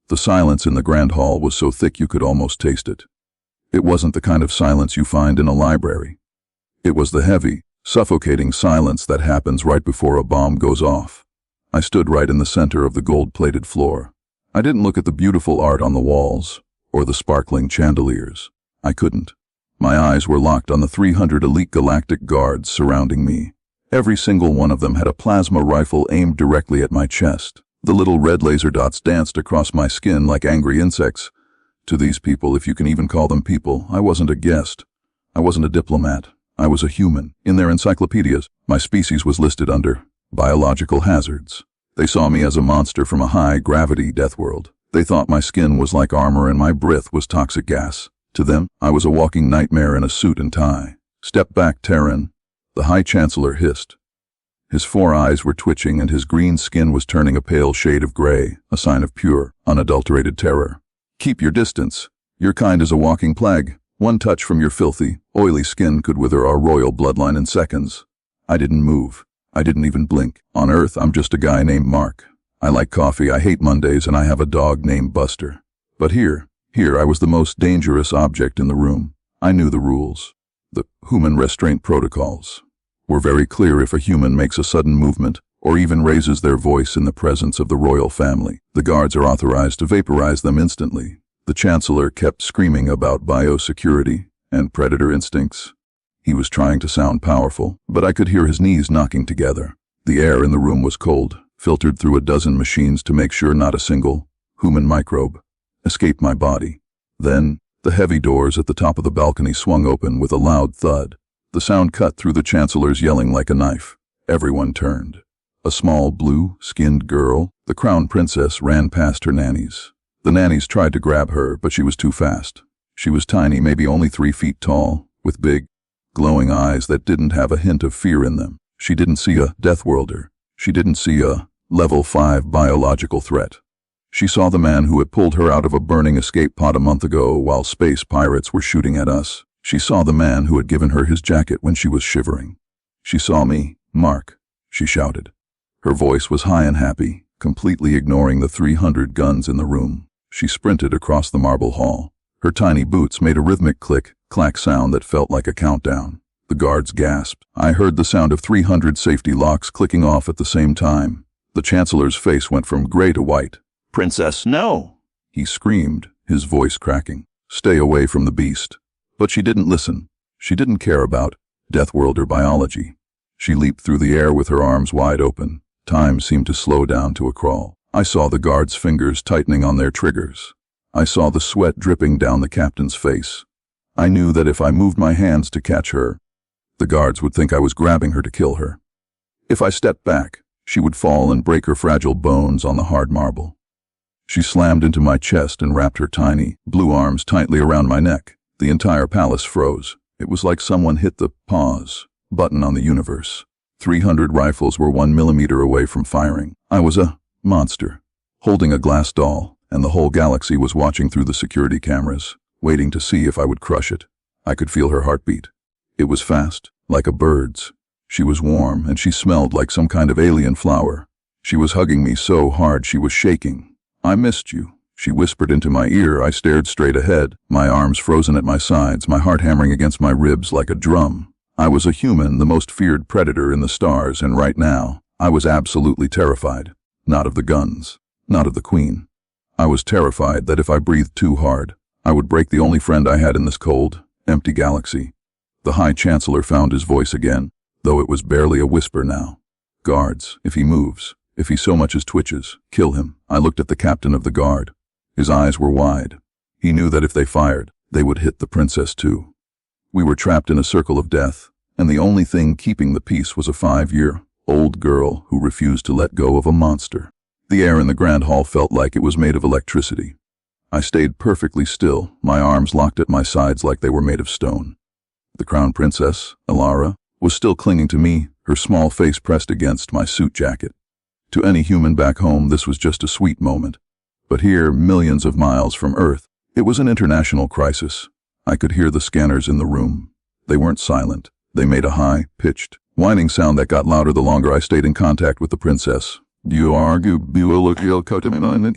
The silence in the grand hall was so thick you could almost taste it. It wasn't the kind of silence you find in a library. It was the heavy, suffocating silence that happens right before a bomb goes off. I stood right in the center of the gold-plated floor. I didn't look at the beautiful art on the walls or the sparkling chandeliers. I couldn't. My eyes were locked on the 300 elite galactic guards surrounding me. Every single one of them had a plasma rifle aimed directly at my chest. The little red laser dots danced across my skin like angry insects. To these people, if you can even call them people, I wasn't a guest. I wasn't a diplomat. I was a human. In their encyclopedias, my species was listed under biological hazards. They saw me as a monster from a high-gravity death world. They thought my skin was like armor and my breath was toxic gas. To them, I was a walking nightmare in a suit and tie. "Step back, Terran," the High Chancellor hissed. His 4 eyes were twitching and his green skin was turning a pale shade of gray, a sign of pure, unadulterated terror. "Keep your distance. Your kind is a walking plague. One touch from your filthy, oily skin could wither our royal bloodline in seconds." I didn't move. I didn't even blink. On Earth, I'm just a guy named Mark. I like coffee, I hate Mondays, and I have a dog named Buster. But here I was the most dangerous object in the room. I knew the rules. The human restraint protocols were very clear. If a human makes a sudden movement or even raises their voice in the presence of the royal family, the guards are authorized to vaporize them instantly. The Chancellor kept screaming about biosecurity and predator instincts. He was trying to sound powerful, but I could hear his knees knocking together. The air in the room was cold, filtered through a dozen machines to make sure not a single human microbe escaped my body. Then, the heavy doors at the top of the balcony swung open with a loud thud. The sound cut through the Chancellor's yelling like a knife. Everyone turned. A small, blue-skinned girl, the crown princess, ran past her nannies. The nannies tried to grab her, but she was too fast. She was tiny, maybe only 3 feet tall, with big, glowing eyes that didn't have a hint of fear in them. She didn't see a death worlder. She didn't see a level 5 biological threat. She saw the man who had pulled her out of a burning escape pod a month ago while space pirates were shooting at us. She saw the man who had given her his jacket when she was shivering. She saw me, Mark, she shouted. Her voice was high and happy, completely ignoring the 300 guns in the room. She sprinted across the marble hall. Her tiny boots made a rhythmic click-clack sound that felt like a countdown. The guards gasped. I heard the sound of 300 safety locks clicking off at the same time. The Chancellor's face went from gray to white. "Princess, no!" he screamed, his voice cracking. "Stay away from the beast." But she didn't listen. She didn't care about death world or biology. She leaped through the air with her arms wide open. Time seemed to slow down to a crawl. I saw the guards' fingers tightening on their triggers. I saw the sweat dripping down the captain's face. I knew that if I moved my hands to catch her, the guards would think I was grabbing her to kill her. If I stepped back, she would fall and break her fragile bones on the hard marble. She slammed into my chest and wrapped her tiny, blue arms tightly around my neck. The entire palace froze. It was like someone hit the pause button on the universe. 300 rifles were 1 millimeter away from firing. I was a monster, holding a glass doll, and the whole galaxy was watching through the security cameras, waiting to see if I would crush it. I could feel her heartbeat. It was fast, like a bird's. She was warm, and she smelled like some kind of alien flower. She was hugging me so hard she was shaking. "I missed you," she whispered into my ear. I stared straight ahead, my arms frozen at my sides, my heart hammering against my ribs like a drum. I was a human, the most feared predator in the stars, and right now, I was absolutely terrified. Not of the guns, not of the Queen. I was terrified that if I breathed too hard, I would break the only friend I had in this cold, empty galaxy. The High Chancellor found his voice again, though it was barely a whisper now. "Guards, if he moves, if he so much as twitches, kill him." I looked at the captain of the guard. His eyes were wide. He knew that if they fired, they would hit the princess too. We were trapped in a circle of death, and the only thing keeping the peace was a 5-year-old girl who refused to let go of a monster. The air in the grand hall felt like it was made of electricity. I stayed perfectly still, my arms locked at my sides like they were made of stone. The crown princess, Alara, was still clinging to me, her small face pressed against my suit jacket. To any human back home, this was just a sweet moment. But here, millions of miles from Earth, it was an international crisis. I could hear the scanners in the room. They weren't silent. They made a high-pitched, whining sound that got louder the longer I stayed in contact with the princess. You argue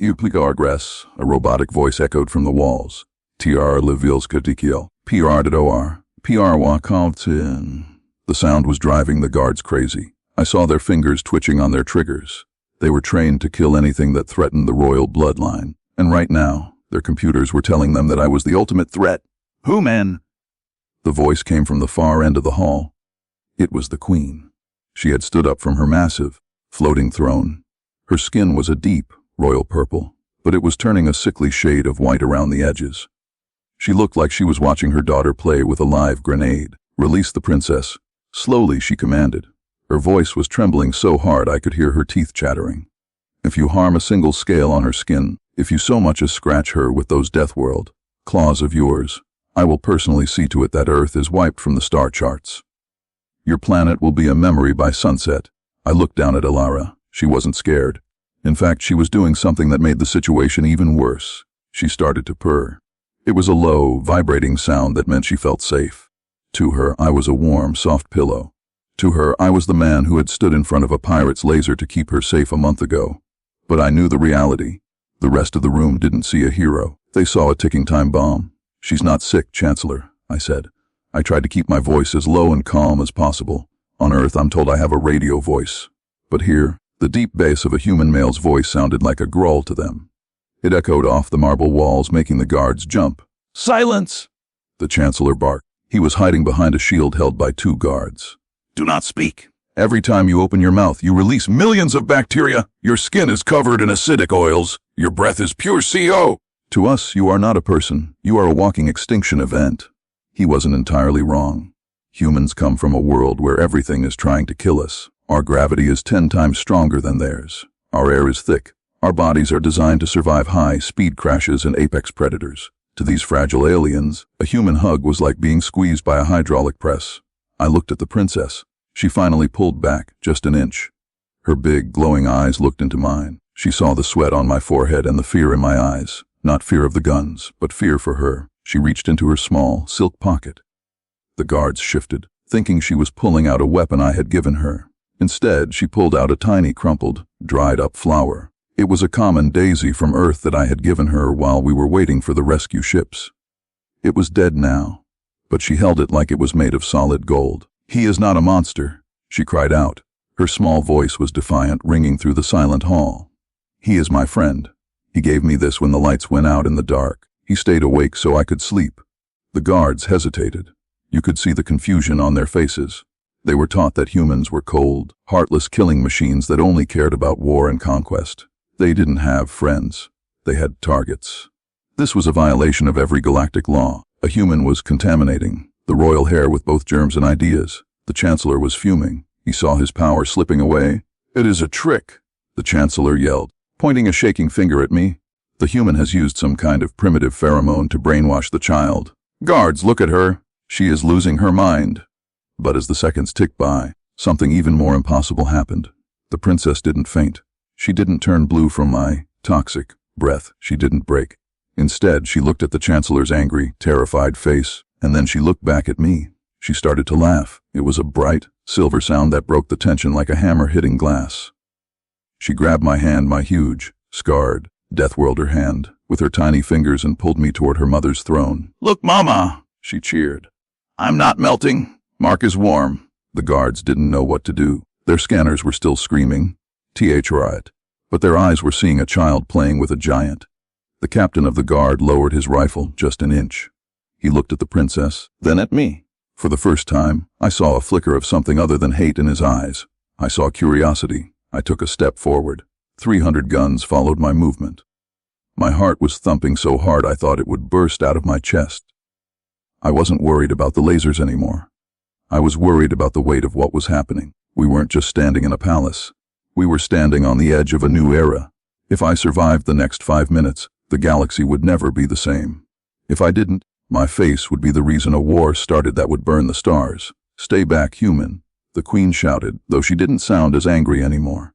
Upligargress, a robotic voice echoed from the walls. TR Levilskatikiel, PR.or, PR The sound was driving the guards crazy. I saw their fingers twitching on their triggers. They were trained to kill anything that threatened the royal bloodline, and right now, their computers were telling them that I was the ultimate threat. Who, men? The voice came from the far end of the hall. It was the queen. She had stood up from her massive, floating throne. Her skin was a deep, royal purple, but it was turning a sickly shade of white around the edges. She looked like she was watching her daughter play with a live grenade. Release the princess. Slowly, she commanded. Her voice was trembling so hard I could hear her teeth chattering. If you harm a single scale on her skin, if you so much as scratch her with those death world claws of yours, I will personally see to it that Earth is wiped from the star charts. Your planet will be a memory by sunset. I looked down at Alara. She wasn't scared. In fact, she was doing something that made the situation even worse. She started to purr. It was a low, vibrating sound that meant she felt safe. To her, I was a warm, soft pillow. To her, I was the man who had stood in front of a pirate's laser to keep her safe a month ago. But I knew the reality. The rest of the room didn't see a hero. They saw a ticking time bomb. She's not sick, Chancellor, I said. I tried to keep my voice as low and calm as possible. On Earth, I'm told I have a radio voice. But here, the deep bass of a human male's voice sounded like a growl to them. It echoed off the marble walls, making the guards jump. Silence! The Chancellor barked. He was hiding behind a shield held by 2 guards. Do not speak. Every time you open your mouth, you release millions of bacteria. Your skin is covered in acidic oils. Your breath is pure CO. To us, you are not a person. You are a walking extinction event. He wasn't entirely wrong. Humans come from a world where everything is trying to kill us. Our gravity is 10 times stronger than theirs. Our air is thick. Our bodies are designed to survive high-speed crashes and apex predators. To these fragile aliens, a human hug was like being squeezed by a hydraulic press. I looked at the princess. She finally pulled back just an inch. Her big, glowing eyes looked into mine. She saw the sweat on my forehead and the fear in my eyes. Not fear of the guns, but fear for her. She reached into her small, silk pocket. The guards shifted, thinking she was pulling out a weapon I had given her. Instead, she pulled out a tiny, crumpled, dried-up flower. It was a common daisy from Earth that I had given her while we were waiting for the rescue ships. It was dead now, but she held it like it was made of solid gold. He is not a monster, she cried out. Her small voice was defiant, ringing through the silent hall. He is my friend. He gave me this when the lights went out in the dark. He stayed awake so I could sleep. The guards hesitated. You could see the confusion on their faces. They were taught that humans were cold, heartless killing machines that only cared about war and conquest. They didn't have friends. They had targets. This was a violation of every galactic law. A human was contaminating the royal hair with both germs and ideas. The Chancellor was fuming. He saw his power slipping away. It is a trick, the Chancellor yelled, pointing a shaking finger at me. The human has used some kind of primitive pheromone to brainwash the child. Guards, look at her. She is losing her mind. But as the seconds ticked by, something even more impossible happened. The princess didn't faint. She didn't turn blue from my toxic breath. She didn't break. Instead, she looked at the Chancellor's angry, terrified face, and then she looked back at me. She started to laugh. It was a bright, silver sound that broke the tension like a hammer hitting glass. She grabbed my hand, my huge, scarred, death-worlder hand, with her tiny fingers and pulled me toward her mother's throne. Look, Mama, she cheered. I'm not melting. Mark is warm. The guards didn't know what to do. Their scanners were still screaming, riot, but their eyes were seeing a child playing with a giant. The captain of the guard lowered his rifle just an inch. He looked at the princess, then at me. For the first time, I saw a flicker of something other than hate in his eyes. I saw curiosity. I took a step forward. 300 guns followed my movement. My heart was thumping so hard I thought it would burst out of my chest. I wasn't worried about the lasers anymore. I was worried about the weight of what was happening. We weren't just standing in a palace. We were standing on the edge of a new era. If I survived the next 5 minutes, the galaxy would never be the same. If I didn't, my face would be the reason a war started that would burn the stars. Stay back, human, the queen shouted, though she didn't sound as angry anymore.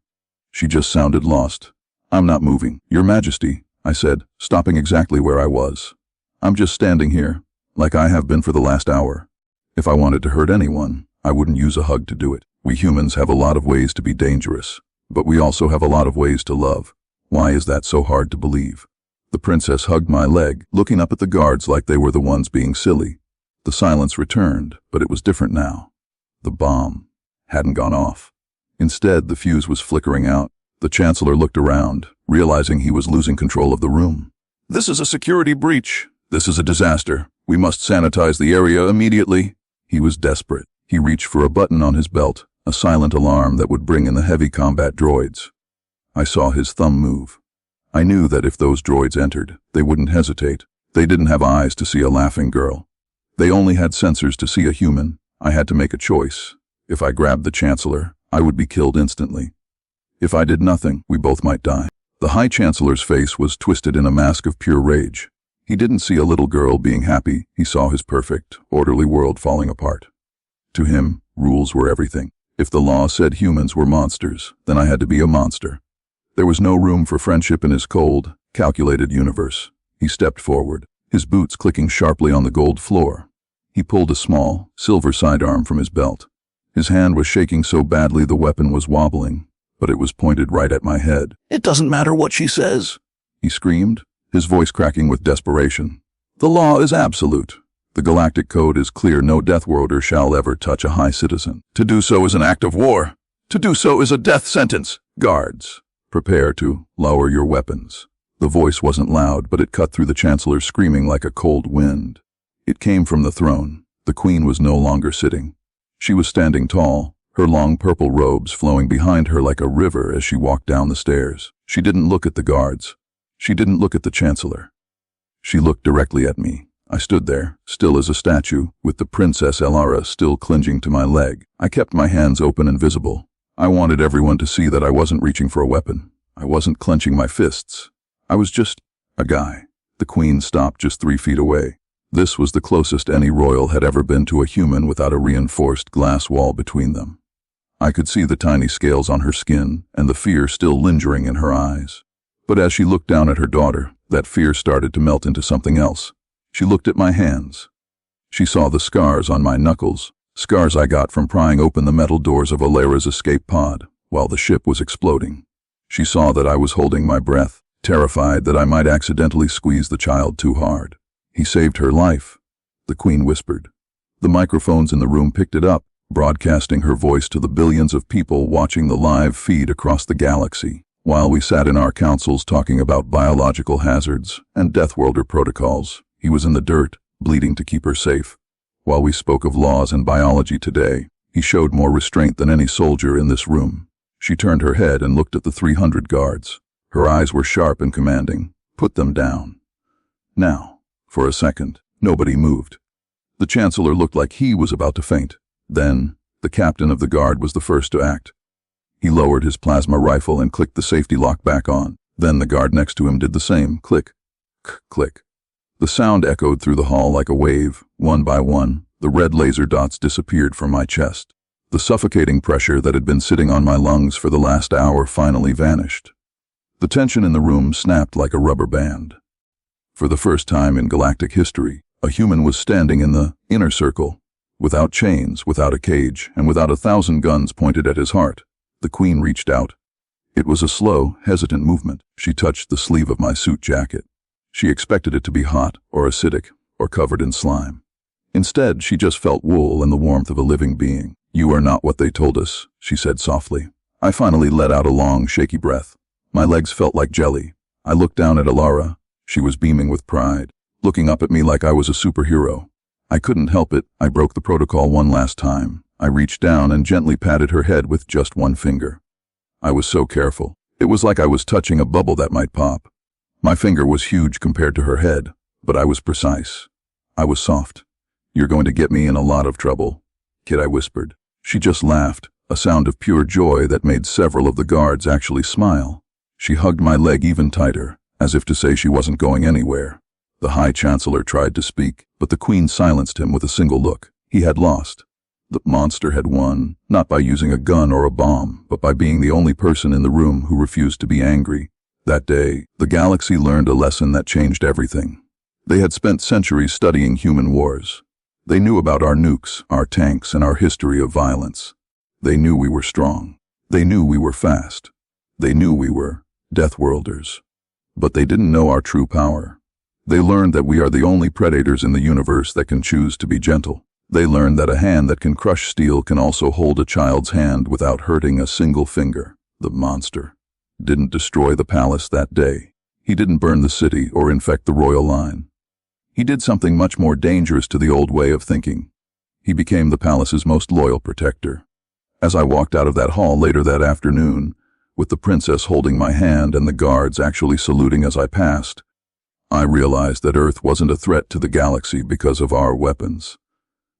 She just sounded lost. I'm not moving, Your Majesty, I said, stopping exactly where I was. I'm just standing here, like I have been for the last hour. If I wanted to hurt anyone, I wouldn't use a hug to do it. We humans have a lot of ways to be dangerous. But we also have a lot of ways to love. Why is that so hard to believe? The princess hugged my leg, looking up at the guards like they were the ones being silly. The silence returned, but it was different now. The bomb hadn't gone off. Instead, the fuse was flickering out. The chancellor looked around, realizing he was losing control of the room. "This is a security breach. This is a disaster. We must sanitize the area immediately." He was desperate. He reached for a button on his belt, a silent alarm that would bring in the heavy combat droids. I saw his thumb move. I knew that if those droids entered, they wouldn't hesitate. They didn't have eyes to see a laughing girl. They only had sensors to see a human. I had to make a choice. If I grabbed the chancellor, I would be killed instantly. If I did nothing, we both might die. The High Chancellor's face was twisted in a mask of pure rage. He didn't see a little girl being happy. He saw his perfect, orderly world falling apart. To him, rules were everything. If the law said humans were monsters, then I had to be a monster. There was no room for friendship in his cold, calculated universe. He stepped forward, his boots clicking sharply on the gold floor. He pulled a small, silver sidearm from his belt. His hand was shaking so badly the weapon was wobbling, but it was pointed right at my head. "It doesn't matter what she says," he screamed, his voice cracking with desperation. "The law is absolute. The galactic code is clear. No Death Worlder shall ever touch a high citizen. To do so is an act of war. To do so is a death sentence. Guards, prepare to lower your weapons." The voice wasn't loud, but it cut through the chancellor's screaming like a cold wind. It came from the throne. The queen was no longer sitting. She was standing tall, her long purple robes flowing behind her like a river as she walked down the stairs. She didn't look at the guards. She didn't look at the chancellor. She looked directly at me. I stood there, still as a statue, with the Princess Elara still clinging to my leg. I kept my hands open and visible. I wanted everyone to see that I wasn't reaching for a weapon. I wasn't clenching my fists. I was just a guy. The queen stopped just 3 feet away. This was the closest any royal had ever been to a human without a reinforced glass wall between them. I could see the tiny scales on her skin and the fear still lingering in her eyes. But as she looked down at her daughter, that fear started to melt into something else. She looked at my hands. She saw the scars on my knuckles, scars I got from prying open the metal doors of Alera's escape pod while the ship was exploding. She saw that I was holding my breath, terrified that I might accidentally squeeze the child too hard. "He saved her life," the queen whispered. The microphones in the room picked it up, broadcasting her voice to the billions of people watching the live feed across the galaxy, while we sat in our councils talking about biological hazards and Death Worlder protocols. He was in the dirt, bleeding to keep her safe. While we spoke of laws and biology today, he showed more restraint than any soldier in this room. She turned her head and looked at the 300 guards. Her eyes were sharp and commanding. "Put them down." Now. For a second, nobody moved. The chancellor looked like he was about to faint. Then, the captain of the guard was the first to act. He lowered his plasma rifle and clicked the safety lock back on. Then the guard next to him did the same. Click, click. The sound echoed through the hall like a wave. One by one, the red laser dots disappeared from my chest. The suffocating pressure that had been sitting on my lungs for the last hour finally vanished. The tension in the room snapped like a rubber band. For the first time in galactic history, a human was standing in the inner circle, without chains, without a cage, and without 1,000 guns pointed at his heart. The queen reached out. It was a slow, hesitant movement. She touched the sleeve of my suit jacket. She expected it to be hot, or acidic, or covered in slime. Instead, she just felt wool and the warmth of a living being. "You are not what they told us," she said softly. I finally let out a long, shaky breath. My legs felt like jelly. I looked down at Elara. She was beaming with pride, looking up at me like I was a superhero. I couldn't help it. I broke the protocol one last time. I reached down and gently patted her head with just one finger. I was so careful. It was like I was touching a bubble that might pop. My finger was huge compared to her head, but I was precise. I was soft. "You're going to get me in a lot of trouble, kid," I whispered. She just laughed, a sound of pure joy that made several of the guards actually smile. She hugged my leg even tighter, as if to say she wasn't going anywhere. The High Chancellor tried to speak, but the Queen silenced him with a single look. He had lost. The monster had won, not by using a gun or a bomb, but by being the only person in the room who refused to be angry. That day, the galaxy learned a lesson that changed everything. They had spent centuries studying human wars. They knew about our nukes, our tanks, and our history of violence. They knew we were strong. They knew we were fast. They knew we were Deathworlders, but they didn't know our true power. They learned that we are the only predators in the universe that can choose to be gentle. They learned that a hand that can crush steel can also hold a child's hand without hurting a single finger. The monster didn't destroy the palace that day. He didn't burn the city or infect the royal line. He did something much more dangerous to the old way of thinking. He became the palace's most loyal protector. As I walked out of that hall later that afternoon, with the princess holding my hand and the guards actually saluting as I passed, I realized that Earth wasn't a threat to the galaxy because of our weapons.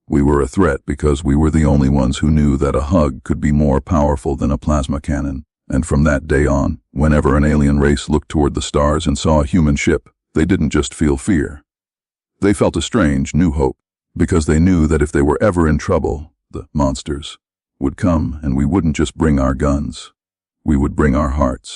We were a threat because we were the only ones who knew that a hug could be more powerful than a plasma cannon. And from that day on, whenever an alien race looked toward the stars and saw a human ship, they didn't just feel fear. They felt a strange, new hope, because they knew that if they were ever in trouble, the monsters would come, and we wouldn't just bring our guns. We would bring our hearts.